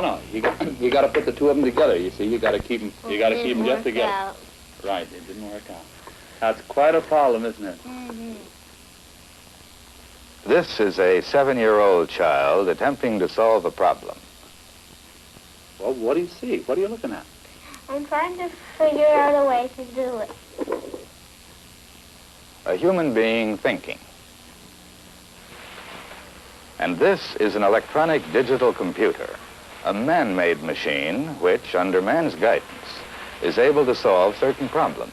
no. You got to put the two of them together. You see, you got to keep them. You got to keep them just together. Out. Right. It didn't work out. That's quite a problem, isn't it? Mm-hmm. This is a 7-year-old child attempting to solve a problem. Well, what do you see? What are you looking at? I'm trying to figure out a way to do it. A human being thinking. And this is an electronic digital computer, a man-made machine which, under man's guidance, is able to solve certain problems.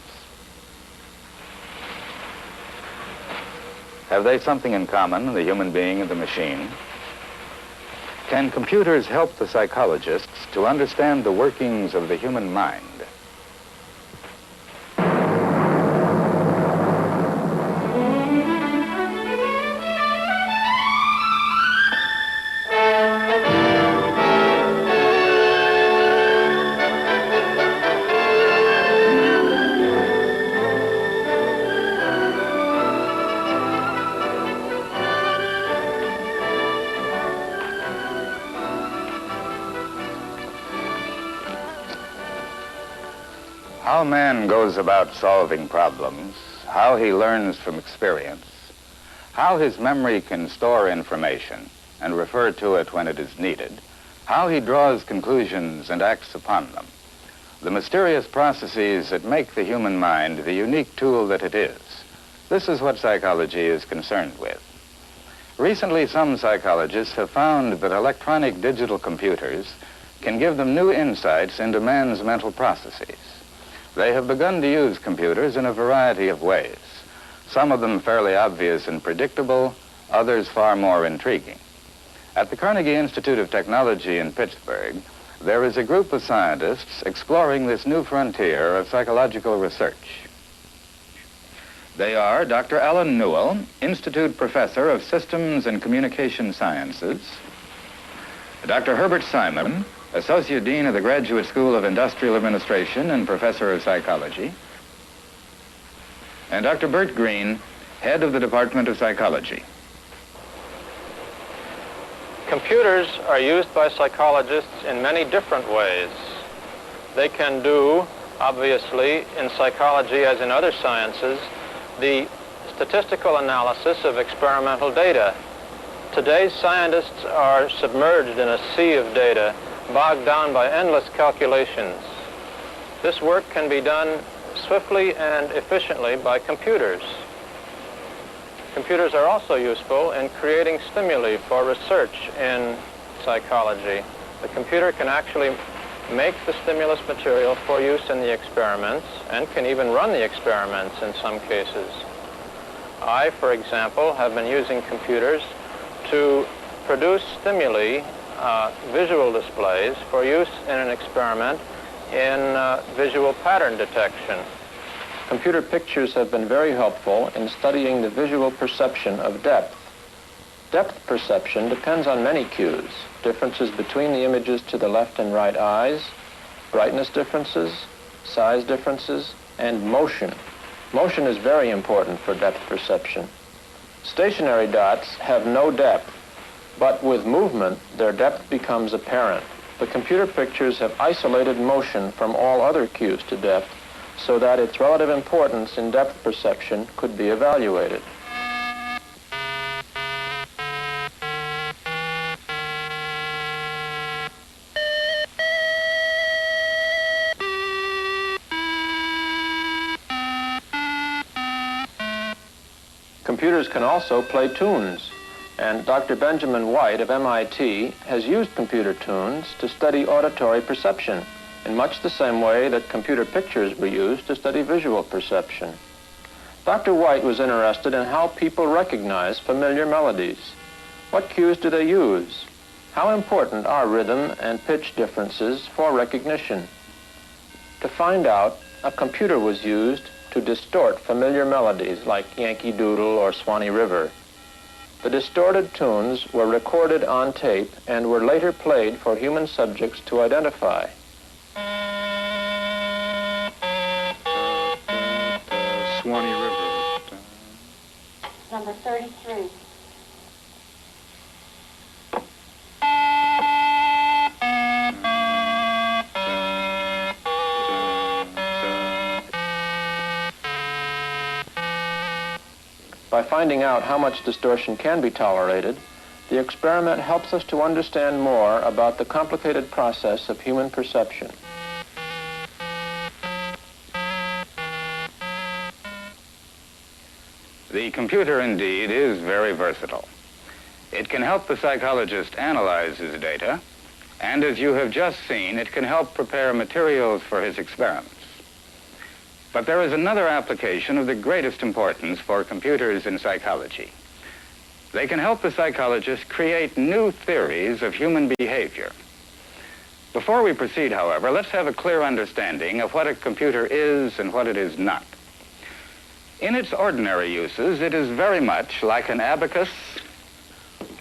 Have they something in common, the human being and the machine? Can computers help the psychologists to understand the workings of the human mind? How man goes about solving problems, how he learns from experience, how his memory can store information and refer to it when it is needed, how he draws conclusions and acts upon them, the mysterious processes that make the human mind the unique tool that it is. This is what psychology is concerned with. Recently, some psychologists have found that electronic digital computers can give them new insights into man's mental processes. They have begun to use computers in a variety of ways, some of them fairly obvious and predictable, others far more intriguing. At the Carnegie Institute of Technology in Pittsburgh, there is a group of scientists exploring this new frontier of psychological research. They are Dr. Alan Newell, Institute Professor of Systems and Communication Sciences, Dr. Herbert Simon, Associate Dean of the Graduate School of Industrial Administration and Professor of Psychology, and Dr. Bert Green, Head of the Department of Psychology. Computers are used by psychologists in many different ways. They can do, obviously, in psychology as in other sciences, the statistical analysis of experimental data. Today's scientists are submerged in a sea of data, bogged down by endless calculations. This work can be done swiftly and efficiently by computers. Computers are also useful in creating stimuli for research in psychology. The computer can actually make the stimulus material for use in the experiments and can even run the experiments in some cases. I, for example, have been using computers to produce stimuli, visual displays, for use in an experiment in visual pattern detection. Computer pictures have been very helpful in studying the visual perception of depth. Depth perception depends on many cues: differences between the images to the left and right eyes, brightness differences, size differences, and motion. Motion is very important for depth perception. Stationary dots have no depth, but with movement, their depth becomes apparent. The computer pictures have isolated motion from all other cues to depth, so that its relative importance in depth perception could be evaluated. Computers can also play tunes, and Dr. Benjamin White of MIT has used computer tunes to study auditory perception in much the same way that computer pictures were used to study visual perception. Dr. White was interested in how people recognize familiar melodies. What cues do they use? How important are rhythm and pitch differences for recognition? To find out, a computer was used to distort familiar melodies like Yankee Doodle or Swanee River. The distorted tunes were recorded on tape and were later played for human subjects to identify. Swanee River. Number 33. By finding out how much distortion can be tolerated, the experiment helps us to understand more about the complicated process of human perception. The computer, indeed, is very versatile. It can help the psychologist analyze his data, and as you have just seen, it can help prepare materials for his experiments. But there is another application of the greatest importance for computers in psychology. They can help the psychologist create new theories of human behavior. Before we proceed, however, let's have a clear understanding of what a computer is and what it is not. In its ordinary uses, it is very much like an abacus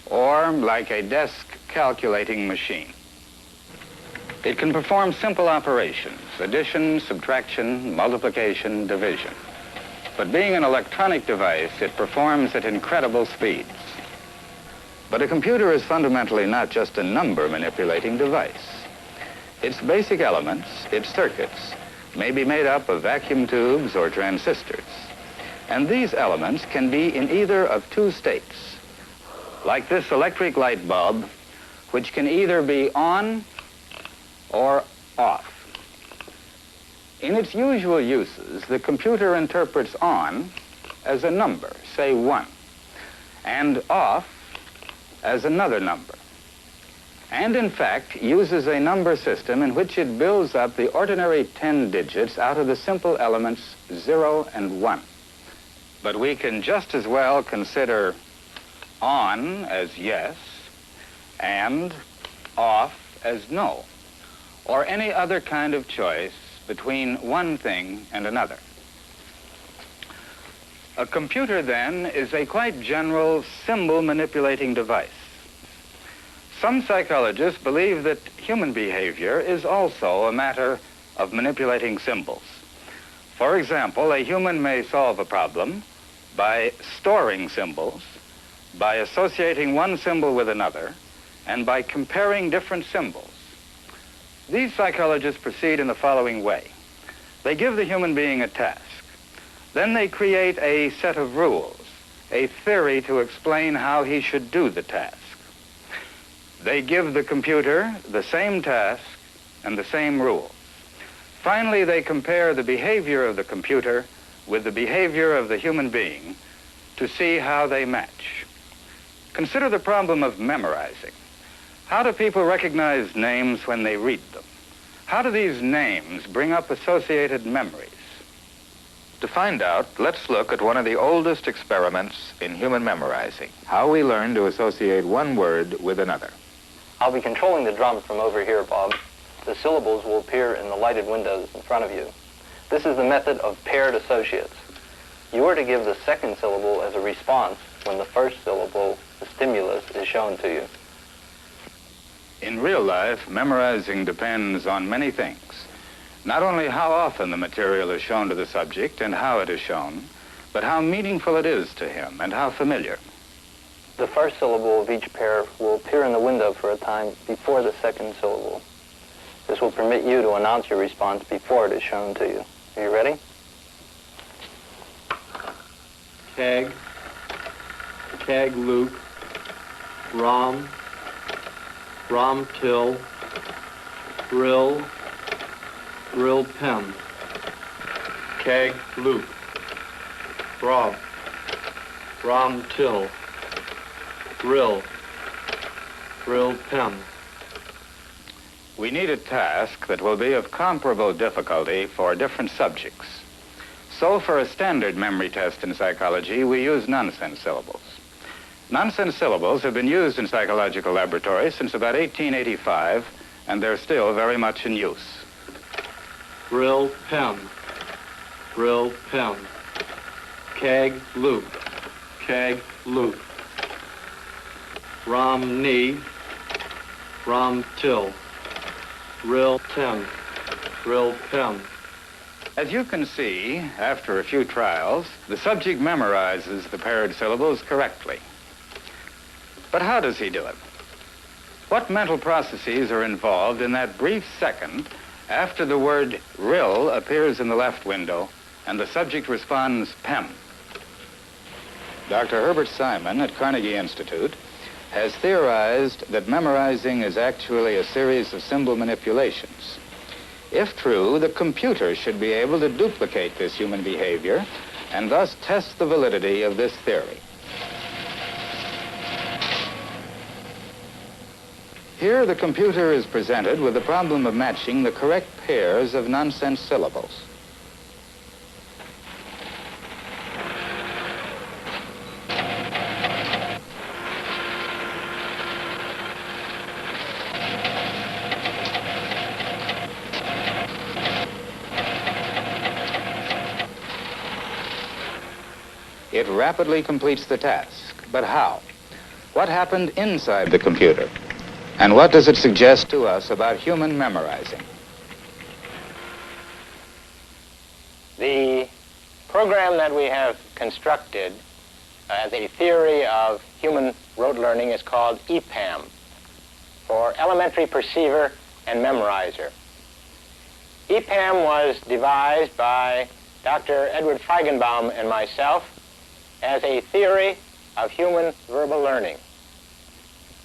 or like a desk calculating machine. It can perform simple operations, addition, subtraction, multiplication, division. But being an electronic device, it performs at incredible speeds. But a computer is fundamentally not just a number manipulating device. Its basic elements, its circuits, may be made up of vacuum tubes or transistors. And these elements can be in either of two states, like this electric light bulb, which can either be on or off. In its usual uses, the computer interprets on as a number, say 1, and off as another number. And in fact, uses a number system in which it builds up the ordinary 10 digits out of the simple elements 0 and 1. But we can just as well consider on as yes and off as no, or any other kind of choice between one thing and another. A computer, then, is a quite general symbol manipulating device. Some psychologists believe that human behavior is also a matter of manipulating symbols. For example, a human may solve a problem by storing symbols, by associating one symbol with another, and by comparing different symbols. These psychologists proceed in the following way. They give the human being a task. Then they create a set of rules, a theory to explain how he should do the task. They give the computer the same task and the same rules. Finally, they compare the behavior of the computer with the behavior of the human being to see how they match. Consider the problem of memorizing. How do people recognize names when they read them? How do these names bring up associated memories? To find out, let's look at one of the oldest experiments in human memorizing, how we learn to associate one word with another. I'll be controlling the drums from over here, Bob. The syllables will appear in the lighted windows in front of you. This is the method of paired associates. You are to give the second syllable as a response when the first syllable, the stimulus, is shown to you. In real life, memorizing depends on many things. Not only how often the material is shown to the subject and how it is shown, but how meaningful it is to him and how familiar. The first syllable of each pair will appear in the window for a time before the second syllable. This will permit you to announce your response before it is shown to you. Are you ready? Keg, keg Luke, rom, rom till, grill, grill pen, keg Luke, rob, rom till, grill, grill pen. We need a task that will be of comparable difficulty for different subjects. So for a standard memory test in psychology, we use nonsense syllables. Nonsense syllables have been used in psychological laboratories since about 1885, and they're still very much in use. Grill pen, keg Luke, keg Luke, rom knee, rom till, grill ten, grill pen. As you can see, after a few trials, the subject memorizes the paired syllables correctly. But how does he do it? What mental processes are involved in that brief second after the word rill appears in the left window and the subject responds pen? Dr. Herbert Simon at Carnegie Institute has theorized that memorizing is actually a series of symbol manipulations. If true, the computer should be able to duplicate this human behavior and thus test the validity of this theory. Here, the computer is presented with the problem of matching the correct pairs of nonsense syllables. It rapidly completes the task. But how? What happened inside the computer? And what does it suggest to us about human memorizing? The program that we have constructed as a theory of human rote learning is called EPAM, for Elementary Perceiver and Memorizer. EPAM was devised by Dr. Edward Feigenbaum and myself as a theory of human verbal learning.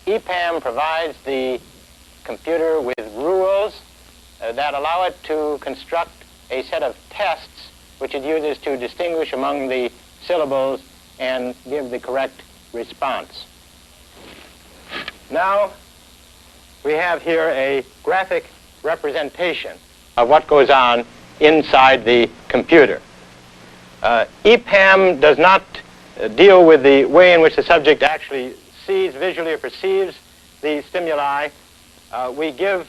EPAM provides the computer with rules that allow it to construct a set of tests which it uses to distinguish among the syllables and give the correct response. Now, we have here a graphic representation of what goes on inside the computer. EPAM does not deal with the way in which the subject actually sees, visually, or perceives the stimuli. EPAM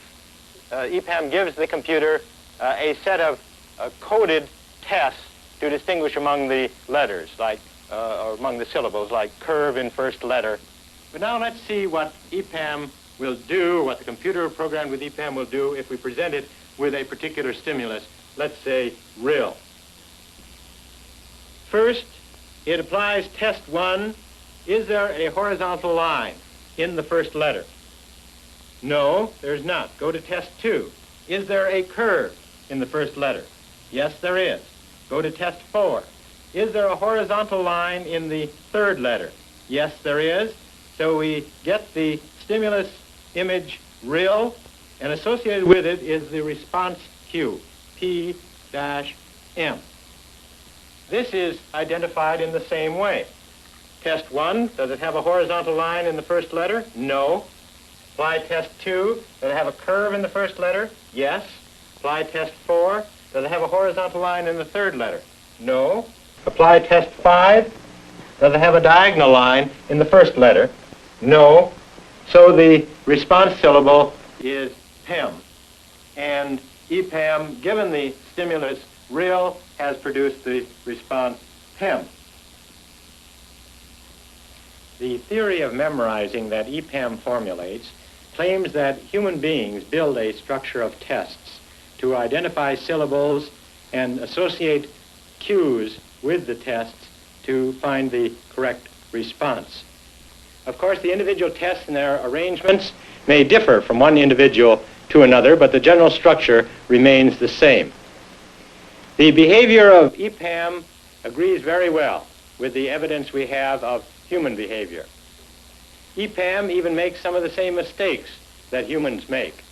gives the computer a set of coded tests to distinguish among the letters, or among the syllables, like curve in first letter. But now let's see what EPAM will do, what the computer programmed with EPAM will do if we present it with a particular stimulus, let's say rill. First, it applies test 1. Is there a horizontal line in the first letter? No, there's not. Go to test 2. Is there a curve in the first letter? Yes, there is. Go to test 4. Is there a horizontal line in the third letter? Yes, there is. So we get the stimulus image rill, and associated with it is the response cue, P-M. This is identified in the same way. Test 1, does it have a horizontal line in the first letter? No. Apply test 2, does it have a curve in the first letter? Yes. Apply test 4, does it have a horizontal line in the third letter? No. Apply test 5, does it have a diagonal line in the first letter? No. So the response syllable is PEM. And EPAM, given the stimulus rill, has produced the response PEM. The theory of memorizing that EPAM formulates claims that human beings build a structure of tests to identify syllables and associate cues with the tests to find the correct response. Of course, the individual tests and their arrangements may differ from one individual to another, but the general structure remains the same. The behavior of EPAM agrees very well with the evidence we have of human behavior. EPAM even makes some of the same mistakes that humans make.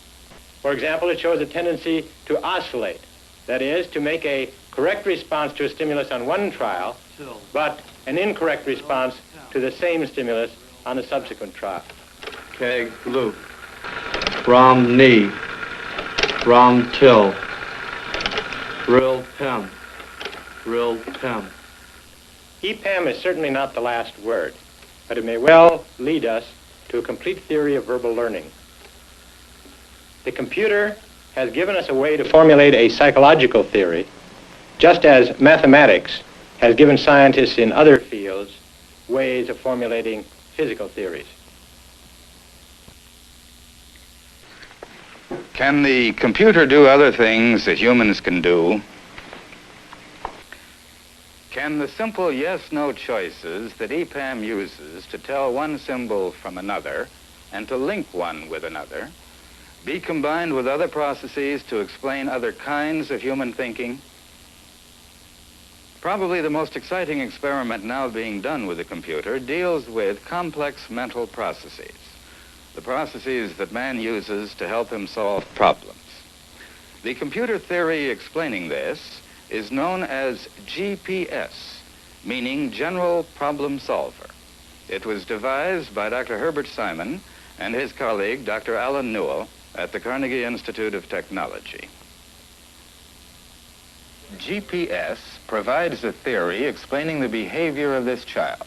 For example, it shows a tendency to oscillate, that is, to make a correct response to a stimulus on one trial, but an incorrect response to the same stimulus on a subsequent trial. Keg, loop. Rom, knee. Rom, till. Rill, pem. Rill, pem. EPAM is certainly not the last word, but it may well lead us to a complete theory of verbal learning. The computer has given us a way to formulate a psychological theory, just as mathematics has given scientists in other fields ways of formulating physical theories. Can the computer do other things that humans can do? Can the simple yes-no choices that EPAM uses to tell one symbol from another and to link one with another be combined with other processes to explain other kinds of human thinking? Probably the most exciting experiment now being done with the computer deals with complex mental processes, the processes that man uses to help him solve problems. The computer theory explaining this is known as GPS, meaning General Problem Solver. It was devised by Dr. Herbert Simon and his colleague, Dr. Alan Newell, at the Carnegie Institute of Technology. GPS provides a theory explaining the behavior of this child.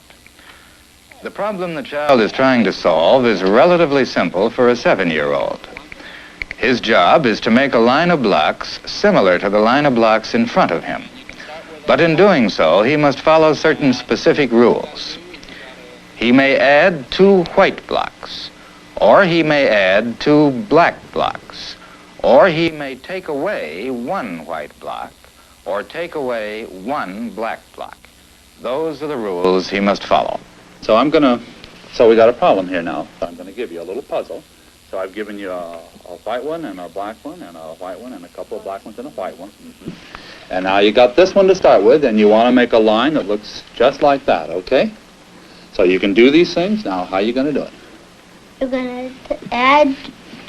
The problem the child is trying to solve is relatively simple for a 7-year-old. His job is to make a line of blocks similar to the line of blocks in front of him. But in doing so, he must follow certain specific rules. He may add 2 white blocks, or he may add 2 black blocks, or he may take away 1 white block, or take away 1 black block. Those are the rules he must follow. So we got a problem here now. So I'm gonna give you a little puzzle. So I've given you a white one and a black one and a white one and a couple of black ones and a white one. And now you got this one to start with, and you want to make a line that looks just like that, okay? So you can do these things. Now, how are you going to do it? You're going to add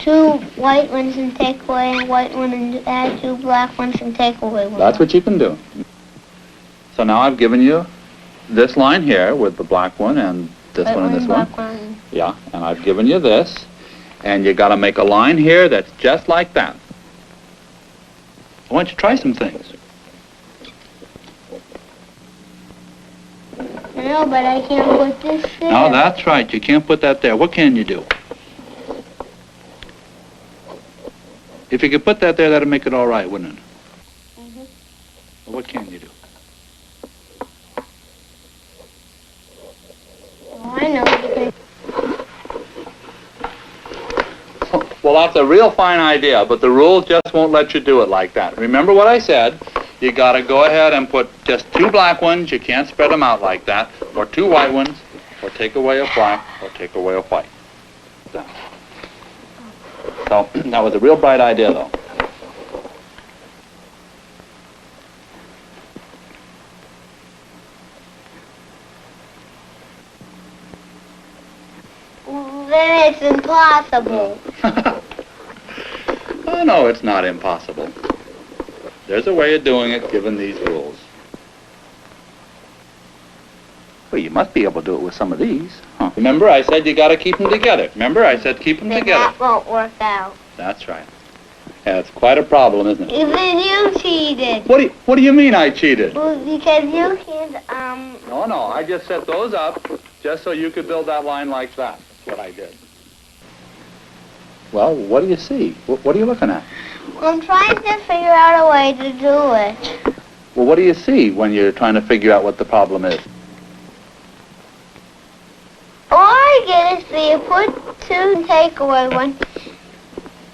2 white ones and take away a white one, and add 2 black ones and take away 1. That's what you can do. So now I've given you this line here with the black one and this White one and this black one. Yeah, and I've given you this. And you got to make a line here that's just like that. Why don't you try some things? No, but I can't put this there. No, that's right. You can't put that there. What can you do? If you could put that there, that'd make it all right, wouldn't it? Mm-hmm. What can you do? Oh, I know. You can... Well, that's a real fine idea, but the rules just won't let you do it like that. Remember what I said. You got to go ahead and put just 2 black ones. You can't spread them out like that. Or 2 white ones. Or take away a black. Or take away a white. So that was a real bright idea, though. Then it's impossible. Oh, no, it's not impossible. There's a way of doing it given these rules. Well, you must be able to do it with some of these. Huh. Remember, I said you got to keep them together. Remember, I said keep them Then together. that won't work out. That's right. Yeah, it's quite a problem, isn't it? Even you cheated. What do you mean I cheated? Well, because you can't, No, I just set those up just so you could build that line like that. That's what I did. Well, what do you see? What are you looking at? I'm trying to figure out a way to do it. Well, what do you see when you're trying to figure out what the problem is? All I get is you put 2 and take away 1.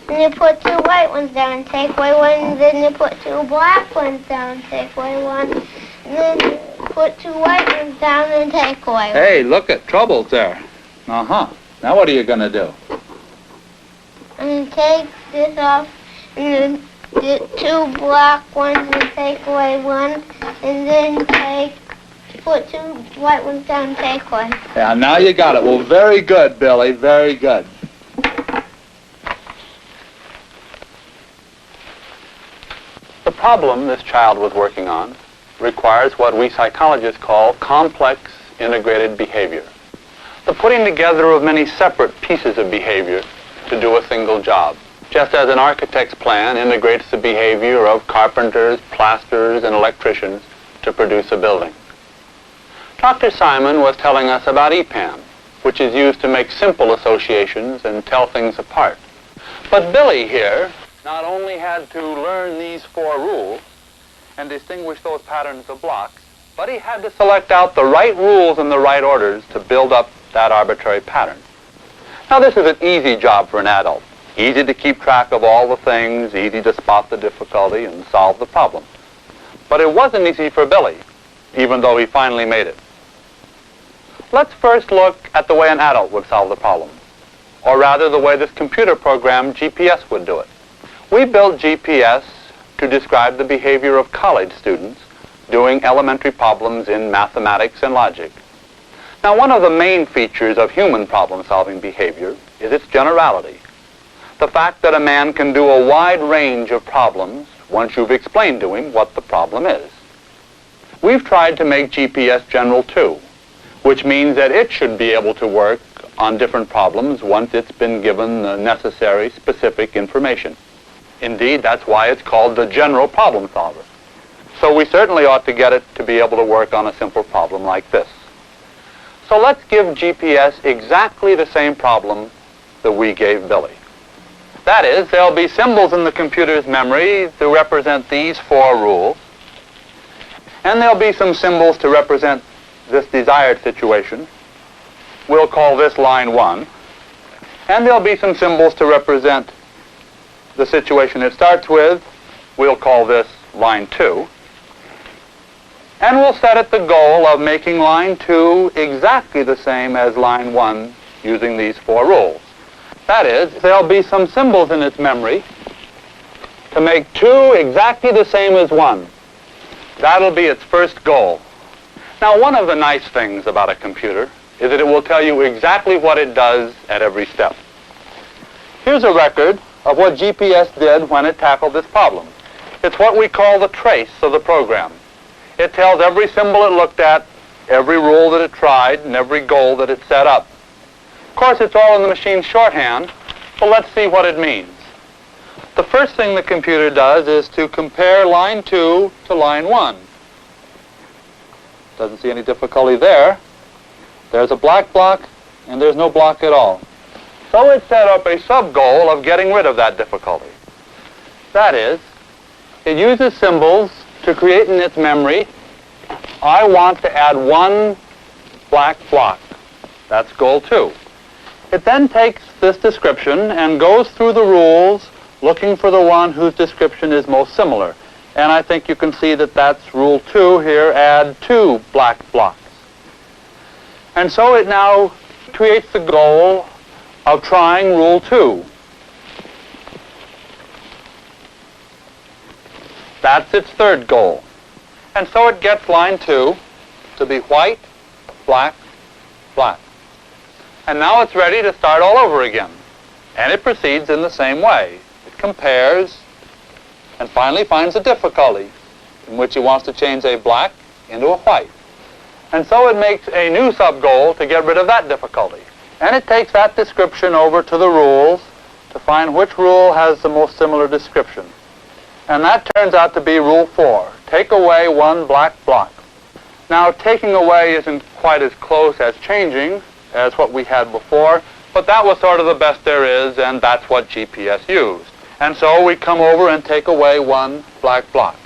And you put 2 white ones down and take away 1. And then you put 2 black ones down and take away 1. And then you put 2 white ones down and take away 1. Hey, look at troubles there. Uh-huh. Now what are you going to do? And take this off, and then get 2 black ones and take away 1, and then put 2 white ones down and take away. Yeah, now you got it. Well, very good, Billy, very good. The problem this child was working on requires what we psychologists call complex integrated behavior. The putting together of many separate pieces of behavior to do a single job. Just as an architect's plan integrates the behavior of carpenters, plasterers, and electricians to produce a building. Dr. Simon was telling us about EPAM, which is used to make simple associations and tell things apart. But Billy here not only had to learn these 4 rules and distinguish those patterns of blocks, but he had to select out the right rules and the right orders to build up that arbitrary pattern. Now, this is an easy job for an adult. Easy to keep track of all the things, easy to spot the difficulty and solve the problem. But it wasn't easy for Billy, even though he finally made it. Let's first look at the way an adult would solve the problem, or rather the way this computer program GPS would do it. We built GPS to describe the behavior of college students doing elementary problems in mathematics and logic. Now, one of the main features of human problem-solving behavior is its generality. The fact that a man can do a wide range of problems once you've explained to him what the problem is. We've tried to make GPS general too, which means that it should be able to work on different problems once it's been given the necessary specific information. Indeed, that's why it's called the general problem solver. So we certainly ought to get it to be able to work on a simple problem like this. So let's give GPS exactly the same problem that we gave Billy. That is, there'll be symbols in the computer's memory to represent these 4 rules, and there'll be some symbols to represent this desired situation. We'll call this line 1, and there'll be some symbols to represent the situation it starts with. We'll call this line 2. And we'll set it the goal of making line 2 exactly the same as line 1 using these 4 rules. That is, there'll be some symbols in its memory to make 2 exactly the same as 1. That'll be its first goal. Now, one of the nice things about a computer is that it will tell you exactly what it does at every step. Here's a record of what GPS did when it tackled this problem. It's what we call the trace of the program. It tells every symbol it looked at, every rule that it tried, and every goal that it set up. Of course, it's all in the machine's shorthand, but let's see what it means. The first thing the computer does is to compare line 2 to line 1. Doesn't see any difficulty there. There's a black block, and there's no block at all. So it set up a sub-goal of getting rid of that difficulty. That is, it uses symbols to create in its memory, I want to add 1 black block. That's goal 2. It then takes this description and goes through the rules looking for the one whose description is most similar. And I think you can see that that's rule 2 here, add 2 black blocks. And so it now creates the goal of trying rule 2. That's its third goal. And so it gets line 2 to be white, black, black. And now it's ready to start all over again. And it proceeds in the same way. It compares and finally finds a difficulty in which it wants to change a black into a white. And so it makes a new sub-goal to get rid of that difficulty. And it takes that description over to the rules to find which rule has the most similar description. And that turns out to be rule 4. Take away 1 black block. Now, taking away isn't quite as close as changing as what we had before, but that was sort of the best there is, and that's what GPS used. And so we come over and take away 1 black block.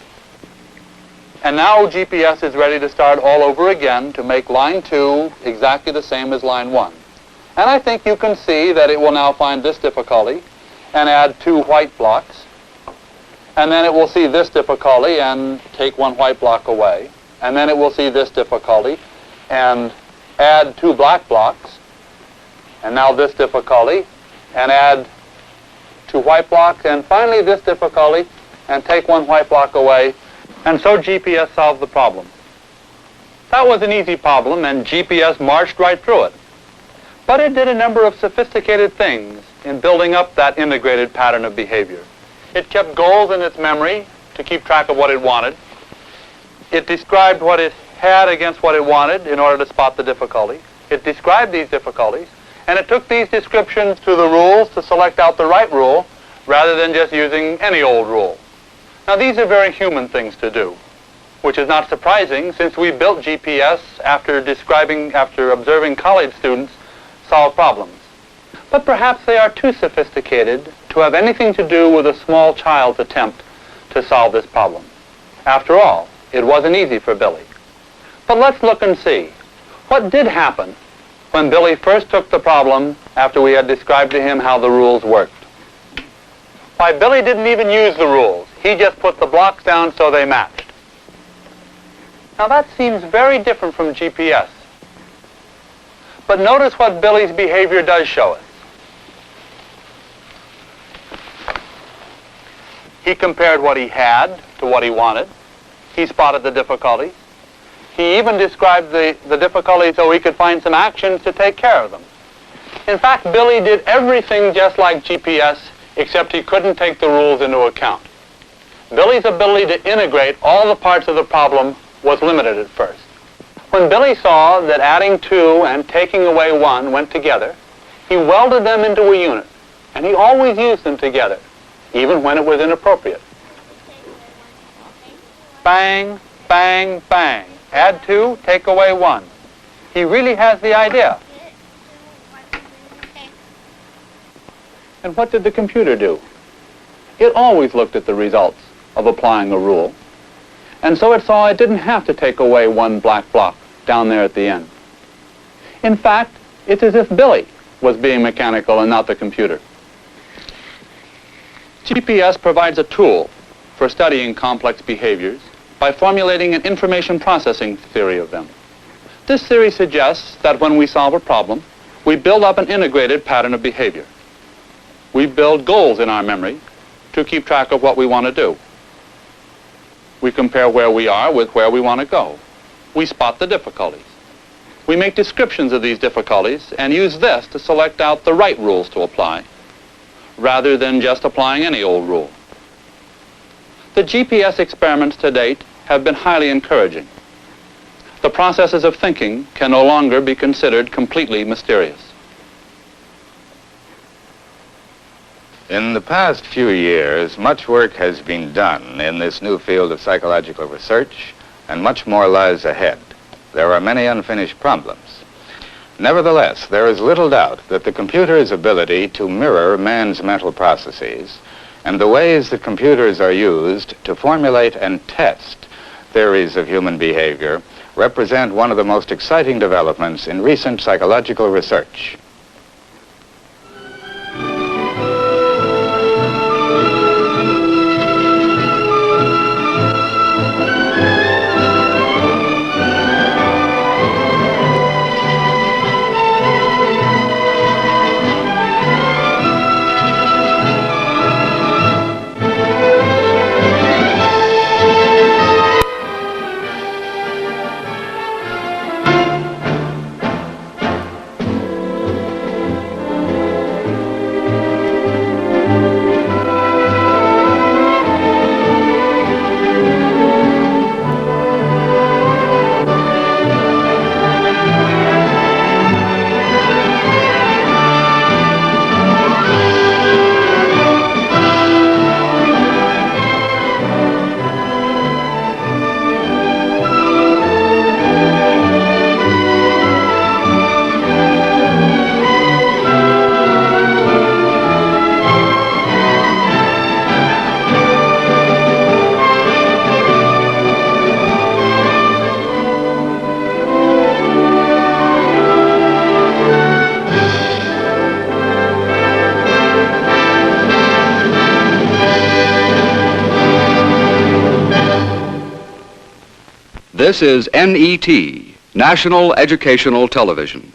And now GPS is ready to start all over again to make line 2 exactly the same as line 1. And I think you can see that it will now find this difficulty and add 2 white blocks. And then it will see this difficulty and take 1 white block away. And then it will see this difficulty and add 2 black blocks. And now this difficulty and add 2 white blocks. And finally this difficulty and take 1 white block away. And so GPS solved the problem. That was an easy problem, and GPS marched right through it. But it did a number of sophisticated things in building up that integrated pattern of behavior. It kept goals in its memory to keep track of what it wanted. It described what it had against what it wanted in order to spot the difficulty. It described these difficulties, and it took these descriptions to the rules to select out the right rule rather than just using any old rule. Now, these are very human things to do, which is not surprising since we built GPS after observing college students solve problems. But perhaps they are too sophisticated to have anything to do with a small child's attempt to solve this problem. After all, it wasn't easy for Billy. But let's look and see. What did happen when Billy first took the problem after we had described to him how the rules worked? Why, Billy didn't even use the rules. He just put the blocks down so they matched. Now that seems very different from GPS. But notice what Billy's behavior does show us. He compared what he had to what he wanted. he spotted the difficulties. He even described the difficulties so he could find some actions to take care of them. In fact, Billy did everything just like GPS, except he couldn't take the rules into account. Billy's ability to integrate all the parts of the problem was limited at first. When Billy saw that adding 2 and taking away 1 went together, he welded them into a unit, and he always used them together, even when it was inappropriate. Bang, bang, bang. Add 2, take away 1. He really has the idea. And what did the computer do? It always looked at the results of applying a rule. And so it saw it didn't have to take away 1 black block down there at the end. In fact, it's as if Billy was being mechanical and not the computer. GPS provides a tool for studying complex behaviors by formulating an information processing theory of them. This theory suggests that when we solve a problem, we build up an integrated pattern of behavior. We build goals in our memory to keep track of what we want to do. We compare where we are with where we want to go. We spot the difficulties. We make descriptions of these difficulties and use this to select out the right rules to apply, rather than just applying any old rule. The GPS experiments to date have been highly encouraging. The processes of thinking can no longer be considered completely mysterious. In the past few years, much work has been done in this new field of psychological research, and much more lies ahead. There are many unfinished problems. Nevertheless, there is little doubt that the computer's ability to mirror man's mental processes and the ways that computers are used to formulate and test theories of human behavior represent one of the most exciting developments in recent psychological research. This is NET, National Educational Television.